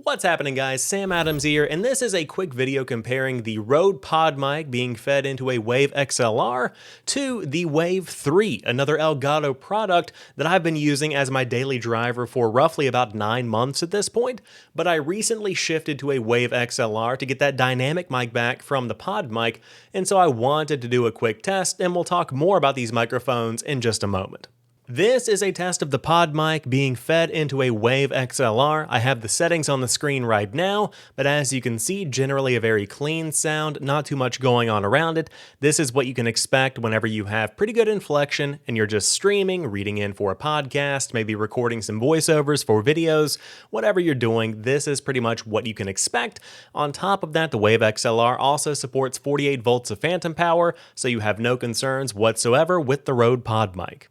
What's happening, guys? Sam Adams here, and this is a quick video comparing the Rode Podmic being fed into a Wave XLR to the Wave 3, another Elgato product that I've been using as my daily driver for roughly about 9 months at this point, but I recently shifted to a Wave XLR to get that dynamic mic back from the Podmic, and so I wanted to do a quick test, and we'll talk more about these microphones in just a moment. This is a test of the Podmic being fed into a Wave XLR. I have the settings on the screen right now, but as you can see, generally a very clean sound, not too much going on around it. This is what you can expect whenever you have pretty good inflection and you're just streaming, reading in for a podcast, maybe recording some voiceovers for videos, whatever you're doing, this is pretty much what you can expect. On top of that, the Wave XLR also supports 48 volts of phantom power, so you have no concerns whatsoever with the Rode Podmic.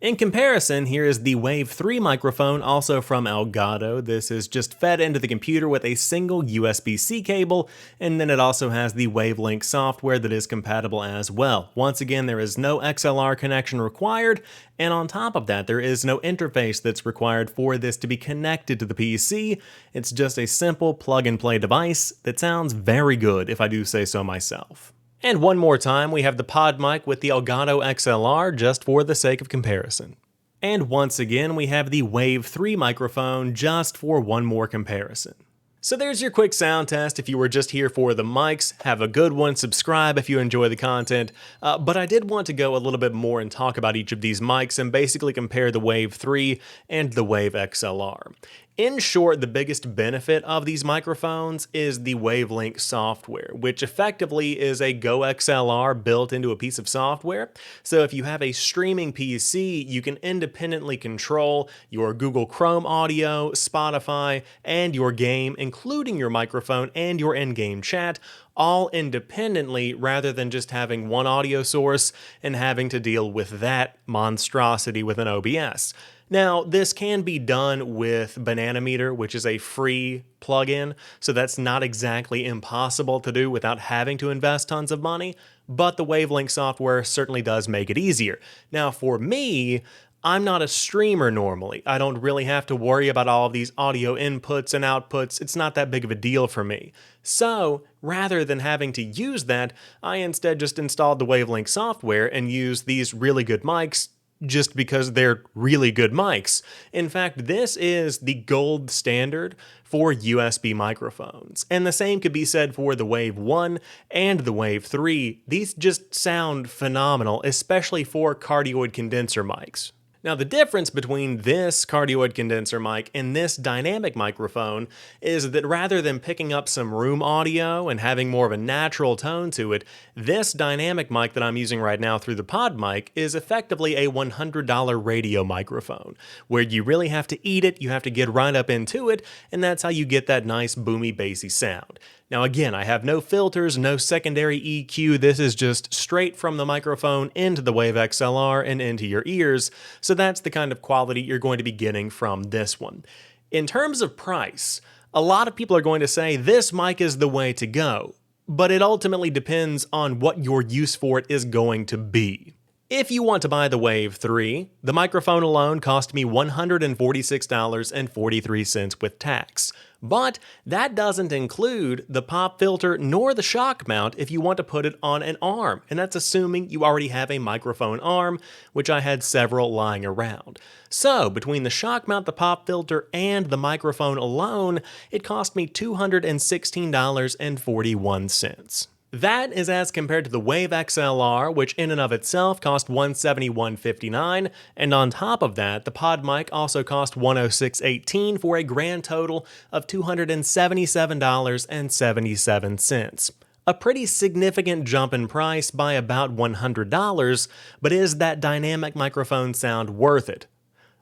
In comparison, here is the Wave 3 microphone, also from Elgato. This is just fed into the computer with a single USB-C cable, and then it also has the Wavelink software that is compatible as well. Once again, there is no XLR connection required, and on top of that, there is no interface that's required for this to be connected to the PC. It's just a simple plug-and-play device that sounds very good, if I do say so myself. And one more time, we have the Podmic with the Elgato XLR just for the sake of comparison. And once again, we have the Wave 3 microphone just for one more comparison. So there's your quick sound test. If you were just here for the mics, have a good one, subscribe if you enjoy the content. But I did want to go a little bit more and talk about each of these mics and basically compare the Wave 3 and the Wave XLR. In short, the biggest benefit of these microphones is the Wavelink software, which effectively is a Go XLR built into a piece of software. So if you have a streaming PC, you can independently control your Google Chrome audio, Spotify, and your game, including your microphone and your in-game chat, all independently rather than just having one audio source and having to deal with that monstrosity with an OBS. Now, this can be done with Bananameter, which is a free plugin, so that's not exactly impossible to do without having to invest tons of money, but the Wavelink software certainly does make it easier. Now, for me, I'm not a streamer normally. I don't really have to worry about all of these audio inputs and outputs. It's not that big of a deal for me. So, rather than having to use that, I instead just installed the Wavelink software and used these really good mics just because they're really good mics. In fact, this is the gold standard for USB microphones. And the same could be said for the Wave 1 and the Wave 3. These just sound phenomenal, especially for cardioid condenser mics. Now, the difference between this cardioid condenser mic and this dynamic microphone is that rather than picking up some room audio and having more of a natural tone to it, this dynamic mic that I'm using right now through the Podmic is effectively a $100 radio microphone, where you really have to eat it, you have to get right up into it, and that's how you get that nice boomy bassy sound. Now again, I have no filters, no secondary EQ, this is just straight from the microphone into the Wave XLR and into your ears, so that's the kind of quality you're going to be getting from this one. In terms of price, a lot of people are going to say this mic is the way to go, but it ultimately depends on what your use for it is going to be. If you want to buy the Wave 3, the microphone alone cost me $146.43 with tax. But that doesn't include the pop filter nor the shock mount if you want to put it on an arm, and that's assuming you already have a microphone arm, which I had several lying around. So, between the shock mount, the pop filter, and the microphone alone, it cost me $216.41. That is as compared to the Wave XLR, which in and of itself cost $171.59, and on top of that, the Podmic also cost $106.18 for a grand total of $277.77. A pretty significant jump in price by about $100, but is that dynamic microphone sound worth it?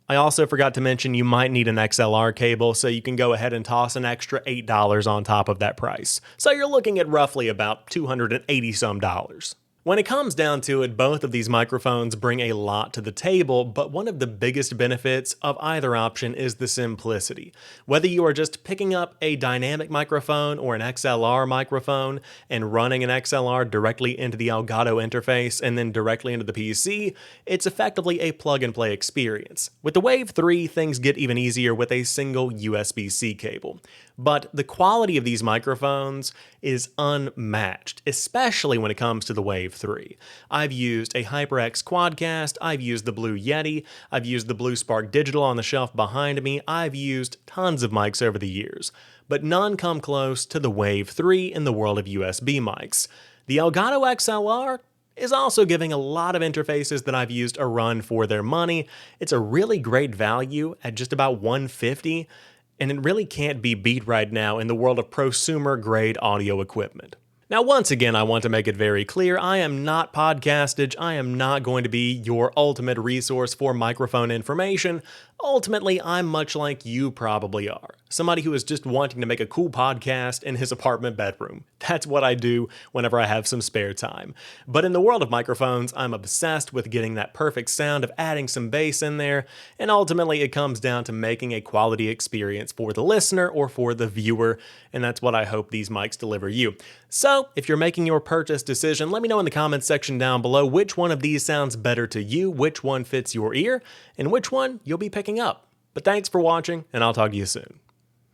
I also forgot to mention you might need an XLR cable, so you can go ahead and toss an extra $8 on top of that price. So you're looking at roughly about $280 some. When it comes down to it, both of these microphones bring a lot to the table, but one of the biggest benefits of either option is the simplicity. Whether you are just picking up a dynamic microphone or an XLR microphone and running an XLR directly into the Elgato interface and then directly into the PC, it's effectively a plug-and-play experience. With the Wave 3, things get even easier with a single USB-C cable. But the quality of these microphones is unmatched, especially when it comes to the Wave 3. I've used a HyperX Quadcast, I've used the Blue Yeti, I've used the Blue Spark Digital on the shelf behind me, I've used tons of mics over the years, but none come close to the Wave 3 in the world of USB mics. The Elgato XLR is also giving a lot of interfaces that I've used a run for their money. It's a really great value at just about $150, and it really can't be beat right now in the world of prosumer-grade audio equipment. Now, once again, I want to make it very clear, I am not Podcastage. I am not going to be your ultimate resource for microphone information. Ultimately, I'm much like you probably are. Somebody who is just wanting to make a cool podcast in his apartment bedroom. That's what I do whenever I have some spare time. But in the world of microphones, I'm obsessed with getting that perfect sound, of adding some bass in there, and ultimately it comes down to making a quality experience for the listener or for the viewer, and that's what I hope these mics deliver you. So, if you're making your purchase decision, let me know in the comments section down below which one of these sounds better to you, which one fits your ear, and which one you'll be picking up. But thanks for watching, and I'll talk to you soon.